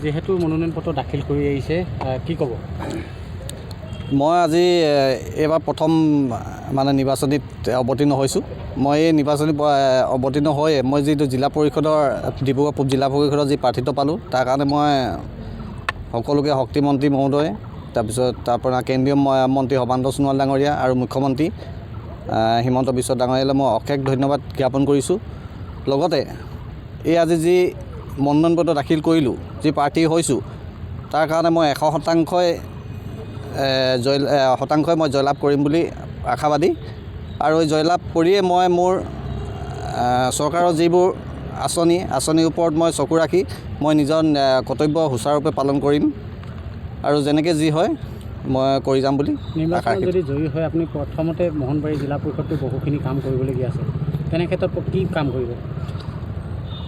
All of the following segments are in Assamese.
যেহেতু মনোনয়ন পত্ৰ দাখিল কৰি আহিছে কি ক'ব? মই আজি এইবাৰ প্ৰথম নিৰ্বাচনীত অৱতীৰ্ণ হৈছোঁ। মই এই নিৰ্বাচনী অৱতীৰ্ণ হৈ মই যিটো জিলা পৰিষদৰ ডিব্ৰুগড় পূব জিলা পৰিষদৰ যি প্ৰাৰ্থিত্ব পালোঁ তাৰ কাৰণে মই সকলোকে শক্তিমন্ত্ৰী মহোদয়, তাৰপিছত তাৰপৰা কেন্দ্ৰীয় মন্ত্ৰী সৰ্বানন্দ সোণোৱাল ডাঙৰীয়া আৰু মুখ্যমন্ত্ৰী হিমন্ত বিশ্ব ডাঙৰীয়ালৈ মই অশেষ ধন্যবাদ জ্ঞাপন কৰিছোঁ। লগতে এই আজি যি মনোনয়ন পত্ৰ দাখিল কৰিলোঁ, যি প্ৰাৰ্থী হৈছোঁ, তাৰ কাৰণে মই 100% মই জয়লাভ কৰিম বুলি আশাবাদী। আৰু এই জয়লাভ কৰিয়ে মই মোৰ চৰকাৰৰ যিবোৰ আঁচনিৰ ওপৰত মই চকু ৰাখি মই নিজৰ কৰ্তব্য সুচাৰুৰূপে পালন কৰিম আৰু যেনেকৈ যি হয় মই কৰি যাম বুলি আশা ৰাখিছোঁ। যদি জয়ী হয় আপুনি প্ৰথমতে মোহনবাৰী জিলা পৰিষদটো বহুখিনি কাম কৰিবলগীয়া আছে, তেনে ক্ষেত্ৰত কি কাম কৰিব?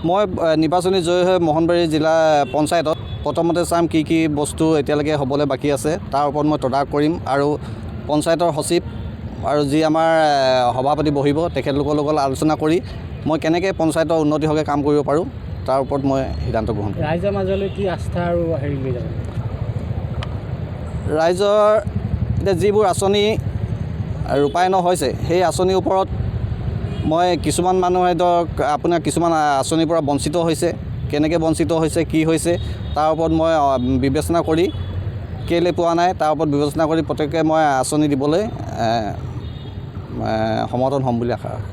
মই নিৰ্বাচনী জয়ী হৈ মোহনবাৰী জিলা পঞ্চায়তত প্ৰথমতে চাম কি কি বস্তু এতিয়ালৈকে হ'বলৈ বাকী আছে, তাৰ ওপৰত মই তদাৰক কৰিম আৰু পঞ্চায়তৰ সচিব আৰু যি আমাৰ সভাপতি বহিব তেখেতলোকৰ লগত আলোচনা কৰি মই কেনেকৈ পঞ্চায়তৰ উন্নতি হকে কাম কৰিব পাৰোঁ তাৰ ওপৰত মই সিদ্ধান্ত গ্ৰহণ কৰিম। ৰাইজৰ মাজলৈ কি আস্থা আৰু হেৰি লৈ যাব? ৰাইজৰ এতিয়া যিবোৰ আঁচনি ৰূপায়ণ হৈছে সেই আঁচনিৰ ওপৰত মই কিছুমান মানুহে ধৰক আপোনাৰ কিছুমান আঁচনিৰ পৰা বঞ্চিত হৈছে, কেনেকৈ বঞ্চিত হৈছে কি হৈছে তাৰ ওপৰত মই বিবেচনা কৰি কেলৈ পোৱা নাই তাৰ ওপৰত বিবেচনা কৰি প্ৰত্যেককে মই আঁচনি দিবলৈ সমৰ্থন হ'ম বুলি আশা ৰাখিছোঁ।